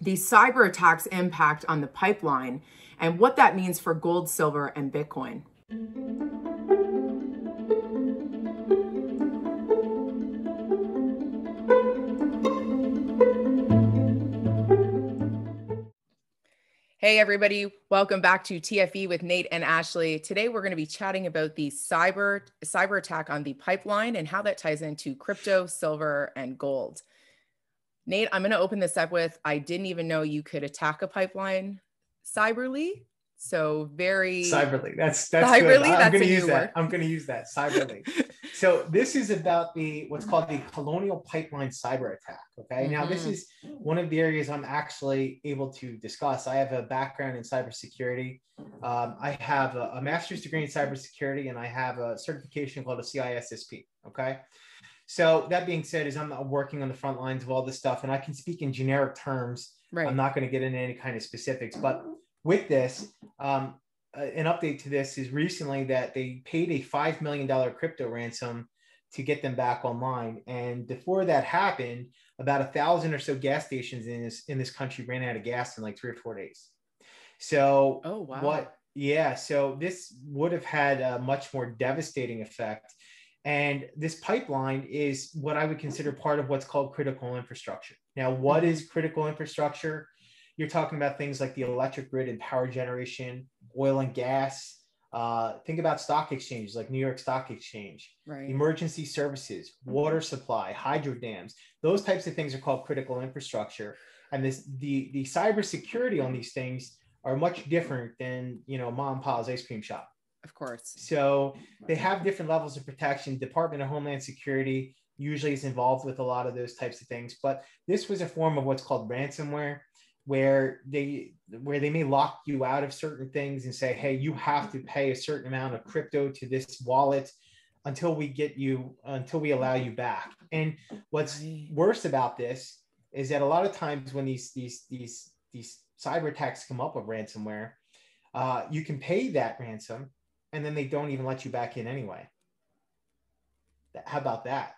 these cyber attacks impact on the pipeline and what that means for gold, silver, and Bitcoin. Hey everybody, welcome back to TFE with Nate and Ashley. Today we're going to be chatting about the cyber attack on the pipeline and how that ties into crypto, silver, and gold. Nate, I'm going to open this up with, I didn't even know you could attack a pipeline cyberly. So very cyberly. That's cyberly. Good. I'm going to use that. I'm going to use that cyberly. So this is about what's called the Colonial Pipeline Cyber Attack. Okay. Now this is one of the areas I'm actually able to discuss. I have a background in cybersecurity. I have a master's degree in cybersecurity, and I have a certification called a CISSP. Okay. So that being said, is I'm working on the front lines of all this stuff, and I can speak in generic terms. Right. I'm not going to get into any kind of specifics, but with this, an update to this is recently that they paid a $5 million crypto ransom to get them back online. And before that happened, about 1,000 or so gas stations in this country ran out of gas in like 3 or 4 days. So oh, wow. So this would have had a much more devastating effect. And this pipeline is what I would consider part of what's called critical infrastructure. Now, what is critical infrastructure? You're talking about things like the electric grid and power generation, oil and gas. Think about stock exchanges like New York Stock Exchange, right. Emergency services, water supply, hydro dams. Those types of things are called critical infrastructure. And the cybersecurity on these things are much different than, mom and pa's ice cream shop. Of course. So they have different levels of protection. Department of Homeland Security usually is involved with a lot of those types of things. But this was a form of what's called ransomware, where they may lock you out of certain things and say, hey, you have to pay a certain amount of crypto to this wallet until we allow you back. And what's worse about this is that a lot of times when these cyber attacks come up with ransomware, you can pay that ransom and then they don't even let you back in anyway. How about that?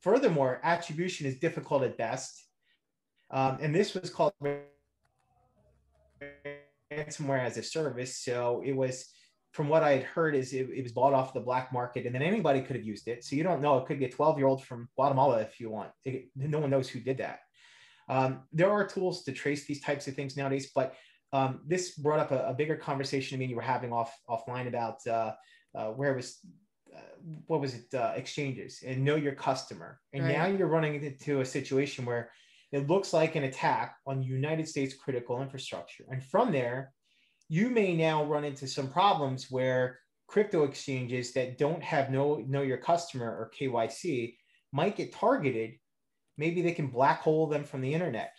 Furthermore, attribution is difficult at best. And this was called ransomware as a service. So it was, from what I had heard, is it was bought off the black market, and then anybody could have used it. So you don't know, it could be a 12-year-old from Guatemala if you want. No one knows who did that. There are tools to trace these types of things nowadays, but this brought up a bigger conversation. I mean, you were having offline about exchanges and know your customer. And right. Now you're running into a situation where it looks like an attack on United States critical infrastructure. And from there, you may now run into some problems where crypto exchanges that don't have know your customer or KYC might get targeted. Maybe they can black hole them from the internet.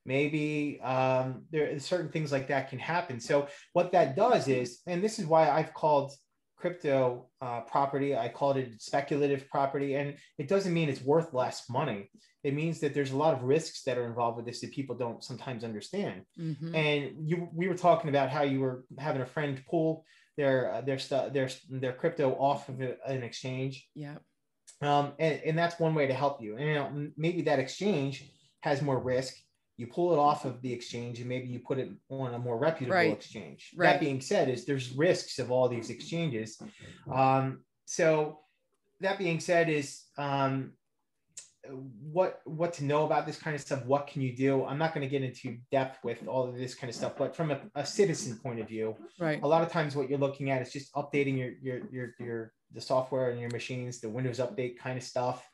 Maybe there are certain things like that can happen. So what that does is, and this is why I've called crypto property, I called it speculative property, and it doesn't mean it's worth less money. It means that there's a lot of risks that are involved with this that people don't sometimes understand. Mm-hmm. And we were talking about how you were having a friend pull their crypto off of an exchange. Yeah. And that's one way to help you. And maybe that exchange has more risk. You pull it off of the exchange and maybe you put it on a more reputable exchange. Right. That being said, there's risks of all these exchanges. So that being said is what to know about this kind of stuff. What can you do? I'm not going to get into depth with all of this kind of stuff, but from a citizen point of view, right. A lot of times what you're looking at is just updating the software on your machines, the Windows update kind of stuff,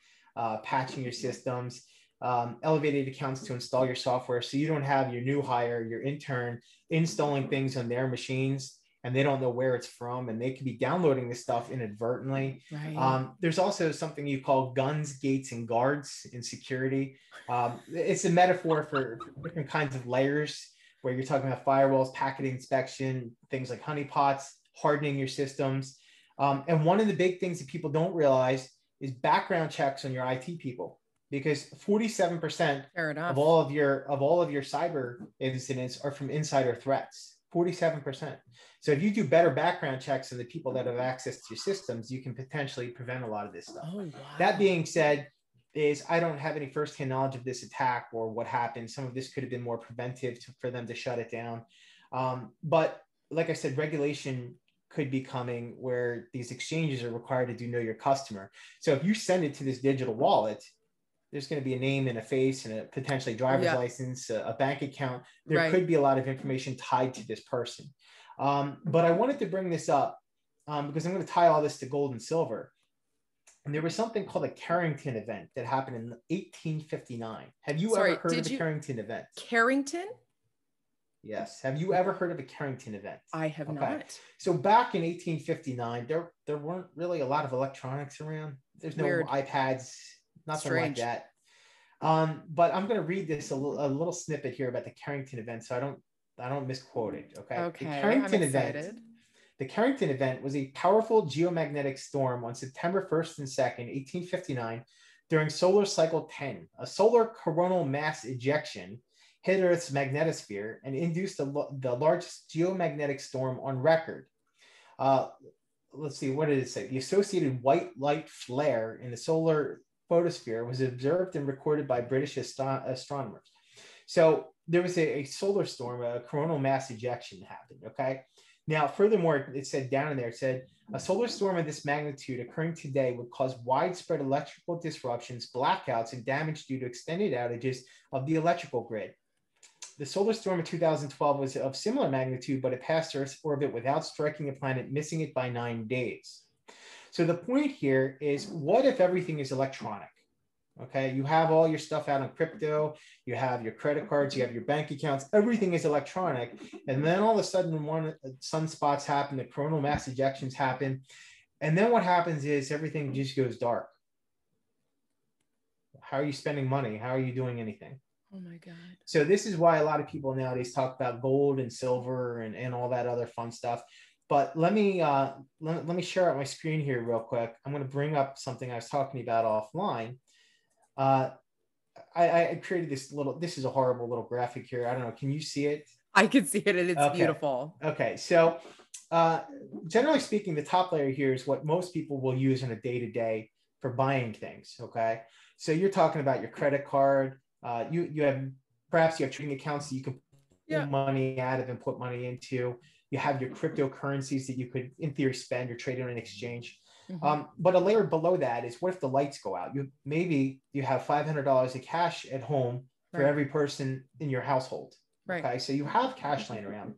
patching your systems. Elevated accounts to install your software, so you don't have your new hire, your intern, installing things on their machines and they don't know where it's from, and they could be downloading this stuff inadvertently. Right. There's also something you call guns, gates, and guards in security. It's a metaphor for different kinds of layers where you're talking about firewalls, packet inspection, things like honeypots, hardening your systems. And one of the big things that people don't realize is background checks on your IT people. Because 47% of all of your cyber incidents are from insider threats. 47%. So if you do better background checks on the people that have access to your systems, you can potentially prevent a lot of this stuff. Oh, wow. That being said, is I don't have any firsthand knowledge of this attack or what happened. Some of this could have been more preventive for them to shut it down. But like I said, regulation could be coming where these exchanges are required to do know your customer. So if you send it to this digital wallet, there's going to be a name and a face and a potentially driver's license, a bank account. There could be a lot of information tied to this person. But I wanted to bring this up because I'm going to tie all this to gold and silver. And there was something called a Carrington event that happened in 1859. Have you ever heard of a Carrington event? Carrington? Yes. Have you ever heard of a Carrington event? I have not. So back in 1859, there weren't really a lot of electronics around. There's no iPads, nothing like that. But I'm going to read this a little snippet here about the Carrington event, so I don't misquote it. Okay. The Carrington event was a powerful geomagnetic storm on September 1st and 2nd, 1859, during solar cycle 10. A solar coronal mass ejection hit Earth's magnetosphere and induced the largest geomagnetic storm on record. Let's see, what did it say? The associated white light flare in the solar photosphere was observed and recorded by British astronomers. So there was a solar storm, a coronal mass ejection happened, okay? Now, furthermore, it said down in there, it said, a solar storm of this magnitude occurring today would cause widespread electrical disruptions, blackouts, and damage due to extended outages of the electrical grid. The solar storm of 2012 was of similar magnitude, but it passed Earth's orbit without striking the planet, missing it by 9 days. So the point here is, what if everything is electronic? Okay, you have all your stuff out on crypto, you have your credit cards, you have your bank accounts, everything is electronic. And then all of a sudden, sunspots happen, the coronal mass ejections happen. And then what happens is everything just goes dark. How are you spending money? How are you doing anything? Oh my God. So this is why a lot of people nowadays talk about gold and silver and all that other fun stuff. But let me share out my screen here real quick. I'm going to bring up something I was talking about offline. I created this is a horrible little graphic here. I don't know. Can you see it? I can see it and it's beautiful. Okay. So generally speaking, the top layer here is what most people will use on a day-to-day for buying things. Okay. So you're talking about your credit card. You have trading accounts that you can pull money out of and put money into. You have your cryptocurrencies that you could, in theory, spend or trade on an exchange. Mm-hmm. But a layer below that is, what if the lights go out? Maybe you have $500 of cash at home for every person in your household. Right. Okay, so you have cash laying around.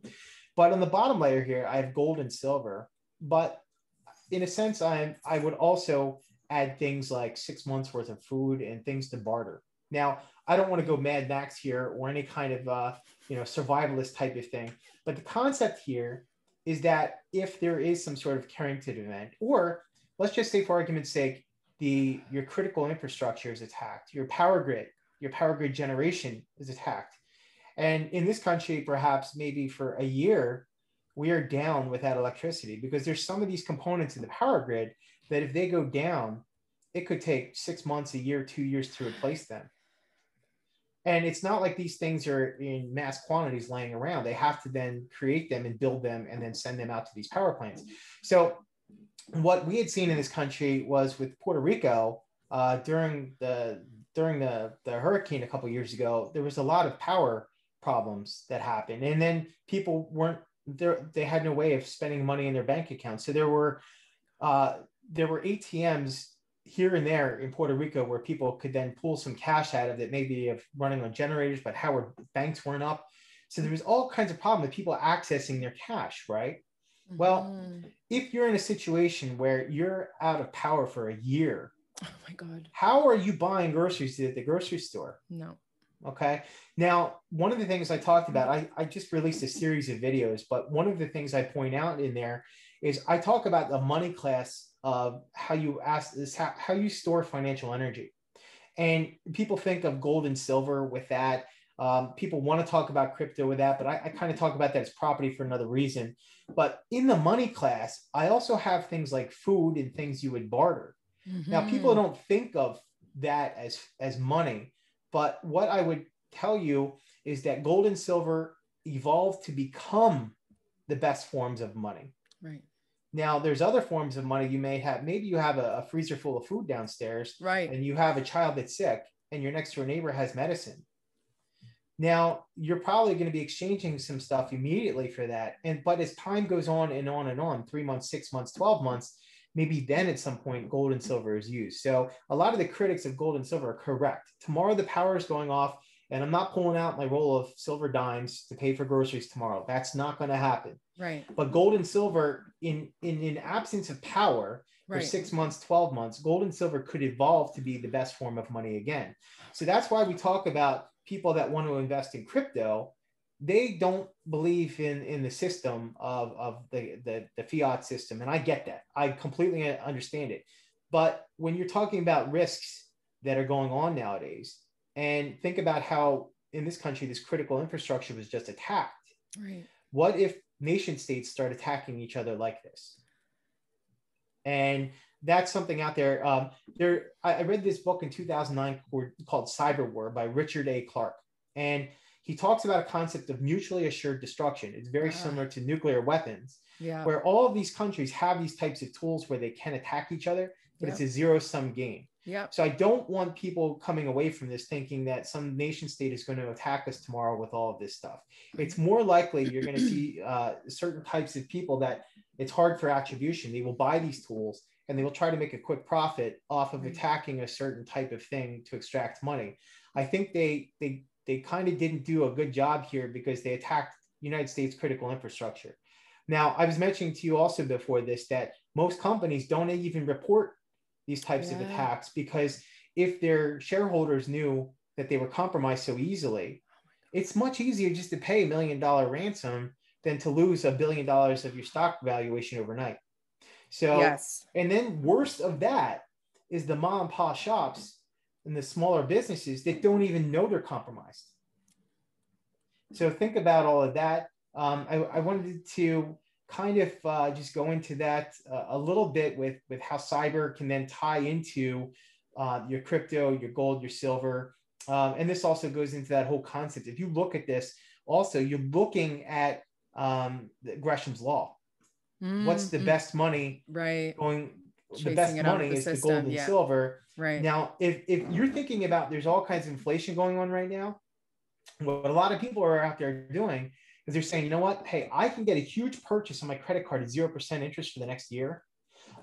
But on the bottom layer here, I have gold and silver. But in a sense, I would also add things like 6 months worth of food and things to barter. Now, I don't want to go Mad Max here or any kind of survivalist type of thing. But the concept here is that if there is some sort of Carrington event, or let's just say, for argument's sake, your critical infrastructure is attacked, your power grid generation is attacked. And in this country, perhaps maybe for a year, we are down without electricity because there's some of these components in the power grid that if they go down, it could take 6 months, a year, 2 years to replace them. And it's not like these things are in mass quantities laying around. They have to then create them and build them and then send them out to these power plants. So what we had seen in this country was with Puerto Rico during the hurricane a couple of years ago, there was a lot of power problems that happened. And then people weren't there. They had no way of spending money in their bank accounts. So there were ATMs here and there in Puerto Rico where people could then pull some cash out of it, maybe of running on generators, but how banks weren't up. So there was all kinds of problems with people accessing their cash, right? Mm-hmm. Well, if you're in a situation where you're out of power for a year, oh my God, how are you buying groceries at the grocery store? No. Okay. Now, one of the things I talked about, I just released a series of videos, but one of the things I point out in there is I talk about the money class of how you store financial energy. And people think of gold and silver with that. People want to talk about crypto with that, but I kind of talk about that as property for another reason. But in the money class, I also have things like food and things you would barter. Mm-hmm. Now, people don't think of that as money, but what I would tell you is that gold and silver evolved to become the best forms of money. Right. Now, there's other forms of money you may have. Maybe you have a freezer full of food downstairs, right, and you have a child that's sick, and your next door neighbor has medicine. Now, you're probably going to be exchanging some stuff immediately for that. But as time goes on and on and on, 3 months, 6 months, 12 months, maybe then at some point gold and silver is used. So a lot of the critics of gold and silver are correct. Tomorrow the power is going off, and I'm not pulling out my roll of silver dimes to pay for groceries tomorrow. That's not going to happen. Right. But gold and silver, in absence of power for right. 6 months, 12 months, gold and silver could evolve to be the best form of money again. So that's why we talk about people that want to invest in crypto. They don't believe in the system of the fiat system. And I get that. I completely understand it. But when you're talking about risks that are going on nowadays, and think about how in this country, this critical infrastructure was just attacked. Right. What if nation states start attacking each other like this? And that's something out there. I read this book in 2009 called Cyber War by Richard A. Clarke. And he talks about a concept of mutually assured destruction. It's very similar to nuclear weapons, where all of these countries have these types of tools where they can attack each other, but it's a zero-sum game. So I don't want people coming away from this thinking that some nation state is going to attack us tomorrow with all of this stuff. It's more likely you're going to see certain types of people that it's hard for attribution. They will buy these tools and they will try to make a quick profit off of attacking a certain type of thing to extract money. I think they kind of didn't do a good job here because they attacked United States critical infrastructure. Now, I was mentioning to you also before this that most companies don't even report these types of attacks, because if their shareholders knew that they were compromised so easily, it's much easier just to pay $1 million ransom than to lose $1 billion of your stock valuation overnight. So, and then worst of that is the mom and pop shops and the smaller businesses that don't even know they're compromised. So think about all of that. I wanted to kind of just go into that a little bit with how cyber can then tie into your crypto, your gold, your silver. And this also goes into that whole concept. If you look at this, also, you're looking at Gresham's law. What's the best money going? The best money is the gold and silver. Now, if you're thinking about, there's all kinds of inflation going on right now. What a lot of people are out there doing is they're saying, you know what? Hey, I can get a huge purchase on my credit card at 0% interest for the next year.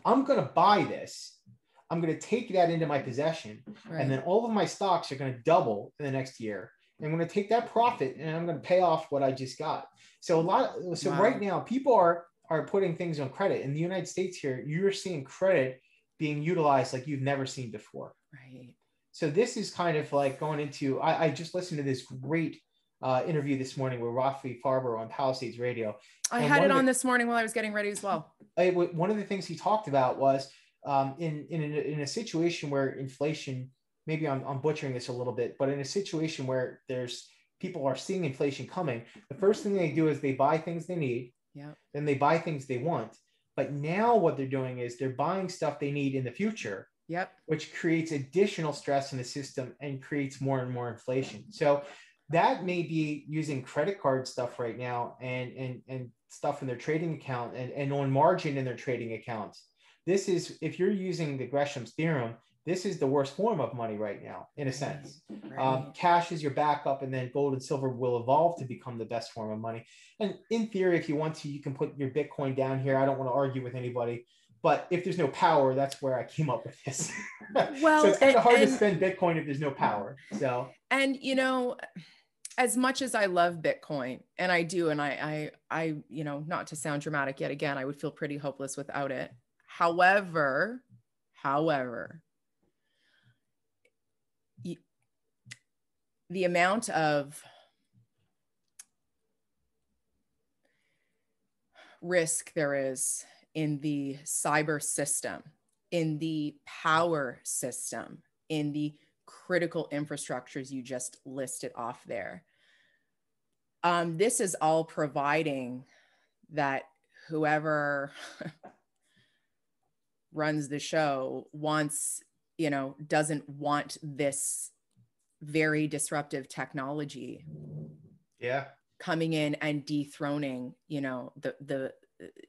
I'm going to buy this. I'm going to take that into my possession. And then all of my stocks are going to double in the next year. And I'm going to take that profit and I'm going to pay off what I just got. So right now, people are putting things on credit. In the United States here, you're seeing credit being utilized like you've never seen before. So this is kind of like going into, I just listened to this great interview this morning with Rafi Farber on Palisades Radio. I had it on this morning while I was getting ready as well. One of the things he talked about was in a situation where inflation, maybe I'm butchering this a little bit, but in a situation where people are seeing inflation coming, the first thing they do is they buy things they need. Then they buy things they want. But now what they're doing is they're buying stuff they need in the future. Which creates additional stress in the system and creates more and more inflation. So that may be using credit card stuff right now and stuff in their trading account and on margin in their trading accounts. This is, if you're using the Gresham's theorem, this is the worst form of money right now, in a sense. Cash is your backup, and then gold and silver will evolve to become the best form of money. And in theory, if you want to, you can put your Bitcoin down here. I don't want to argue with anybody. But if there's no power, that's where I came up with this. Well, so it's kind of hard to spend Bitcoin if there's no power. So, and you know, as much as I love Bitcoin, and I do, and I, you know, not to sound dramatic yet again, I would feel pretty hopeless without it. However, the amount of risk there is in the cyber system, in the power system, in the critical infrastructures you just listed off there. This is all providing that whoever runs the show doesn't want this very disruptive technology coming in and dethroning, the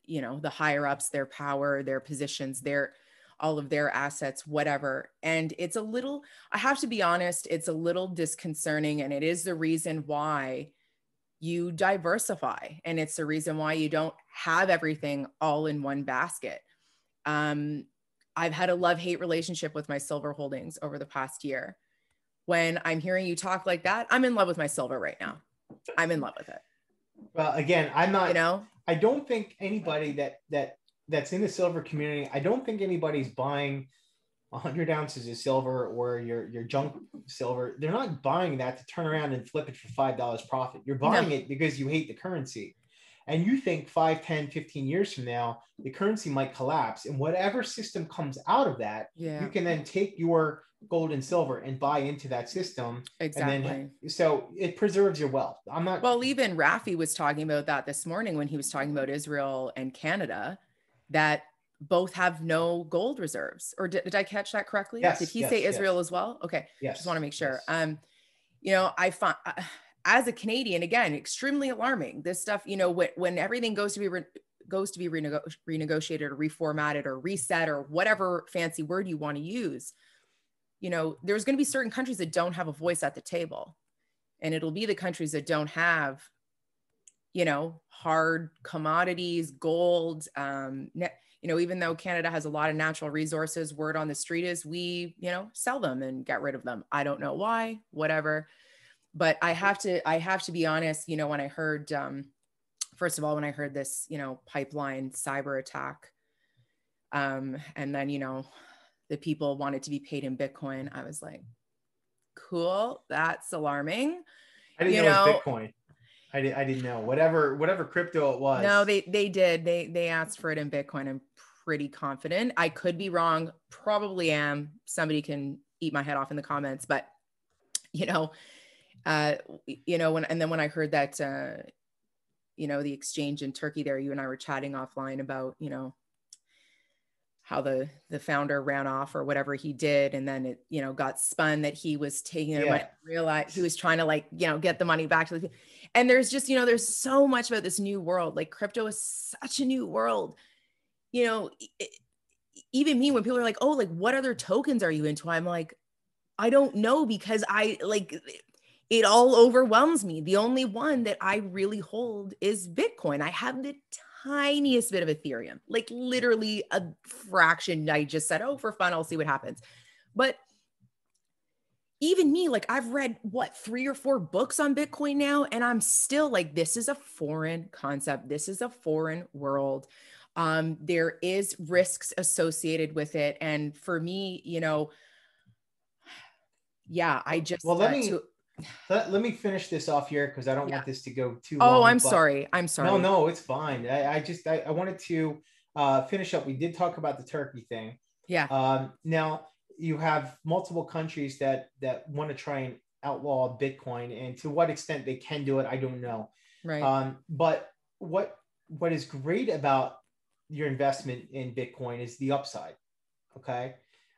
you know, the higher ups, their power, their positions, all of their assets, whatever. And it's a little, I have to be honest, it's a little disconcerting. And it is the reason why you diversify. And it's the reason why you don't have everything all in one basket. I've had a love-hate relationship with my silver holdings over the past year. When I'm hearing you talk like that, I'm in love with my silver right now. I'm in love with it. Well, again, I'm not, you know, I don't think anybody that's in the silver community, I don't think anybody's buying 100 ounces of silver or your junk silver. They're not buying that to turn around and flip it for $5 profit. You're buying it because you hate the currency. And you think 5, 10, 15 years from now, the currency might collapse. And whatever system comes out of that, you can then take your gold and silver and buy into that system. Exactly. And then, so it preserves your wealth. I'm not. Well, even Rafi was talking about that this morning when he was talking about Israel and Canada, that both have no gold reserves. Or did I catch that correctly? Yes. Did he say Israel as well? Okay. Yes. Just want to make sure. Yes. You know, I find as a Canadian, again, extremely alarming. This stuff, you know, when everything goes to be renegotiated or reformatted or reset or whatever fancy word you want to use, you know, there's going to be certain countries that don't have a voice at the table. And it'll be the countries that don't have, you know, hard commodities, gold, you know, even though Canada has a lot of natural resources, word on the street is we, you know, sell them and get rid of them. I don't know why, whatever. But I have to be honest, you know, when I heard, first of all, when I heard this, you know, pipeline cyber attack, and then, you know, the people wanted to be paid in Bitcoin, I was like, cool, that's alarming. I didn't know it was Bitcoin. I didn't know whatever crypto it was. No, they did. They asked for it in Bitcoin. I'm pretty confident. I could be wrong. Probably am. Somebody can eat my head off in the comments, but you know, when I heard that, you know, the exchange in Turkey there, you and I were chatting offline about, you know, how the founder ran off or whatever he did. And then it, you know, got spun that he was taking their money, realized he was trying to, like, you know, get the money back to the, and there's just, you know, there's so much about this new world. Like crypto is such a new world, you know, even me, when people are like, oh, like what other tokens are you into? I'm like, I don't know, because it all overwhelms me. The only one that I really hold is Bitcoin. I have the tiniest bit of Ethereum, like literally a fraction. I just said, oh, for fun, I'll see what happens. But even me, like I've read 3 or 4 books on Bitcoin now, and I'm still like, this is a foreign concept. This is a foreign world. There is risks associated with it. And for me, you know, I just, let me finish this off here, because I don't want this to go too long. Oh, I'm sorry. No, it's fine. I wanted to finish up. We did talk about the Turkey thing. Yeah. Now you have multiple countries that want to try and outlaw Bitcoin, and to what extent they can do it, I don't know. Right. But what is great about your investment in Bitcoin is the upside. Okay.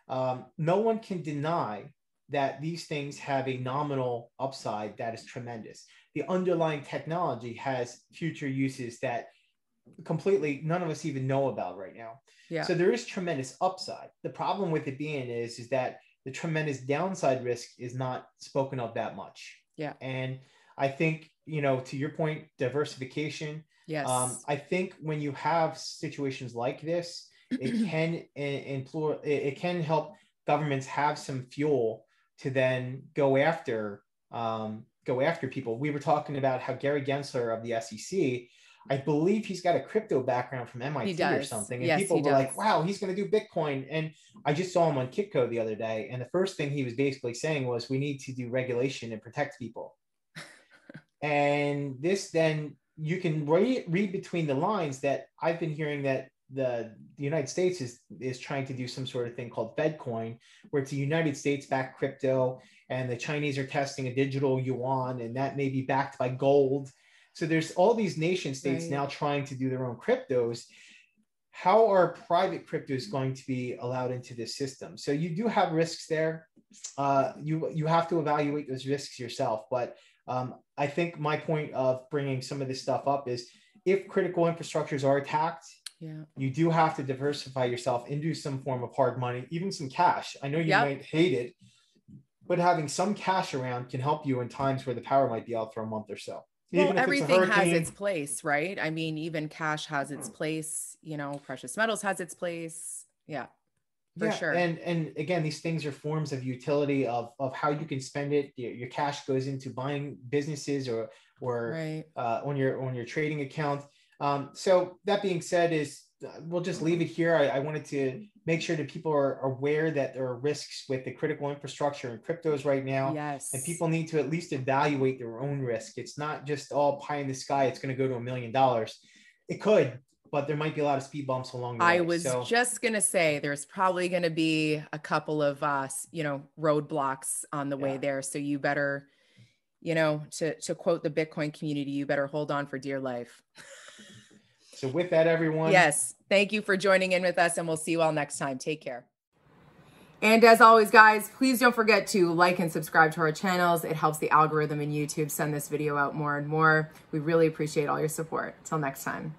No one can deny that these things have a nominal upside that is tremendous. The underlying technology has future uses that completely none of us even know about right now. Yeah. So there is tremendous upside. The problem with it being is that the tremendous downside risk is not spoken of that much. Yeah. And I think, you know, to your point, diversification. Yes. I think when you have situations like this, it can help governments have some fuel to then go after people. We were talking about how Gary Gensler of the SEC, I believe he's got a crypto background from MIT or something. And people were like, wow, he's going to do Bitcoin. And I just saw him on Kitco the other day. And the first thing he was basically saying was, we need to do regulation and protect people. And this, then you can read between the lines that I've been hearing that the United States is trying to do some sort of thing called FedCoin, where it's a United States-backed crypto, and the Chinese are testing a digital yuan, and that may be backed by gold. So there's all these nation states now trying to do their own cryptos. How are private cryptos going to be allowed into this system? So you do have risks there. You have to evaluate those risks yourself. But I think my point of bringing some of this stuff up is if critical infrastructures are attacked, you do have to diversify yourself into some form of hard money, even some cash. I know you might hate it, but having some cash around can help you in times where the power might be out for a month or so. Well, even if everything has its place, right? I mean, even cash has its place, you know, precious metals has its place. Yeah, for sure. And again, these things are forms of utility of how you can spend it. Your cash goes into buying businesses or on your trading account. So that being said, we'll just leave it here. I wanted to make sure that people are aware that there are risks with the critical infrastructure and cryptos right now. Yes. And people need to at least evaluate their own risk. It's not just all pie in the sky. It's going to go to $1 million. It could, but there might be a lot of speed bumps along the way. I was just going to say there's probably going to be a couple of, roadblocks on the way there. So you better, to quote the Bitcoin community, you better hold on for dear life. So with that, everyone. Yes. Thank you for joining in with us, and we'll see you all next time. Take care. And as always, guys, please don't forget to like and subscribe to our channels. It helps the algorithm in YouTube send this video out more and more. We really appreciate all your support. Till next time.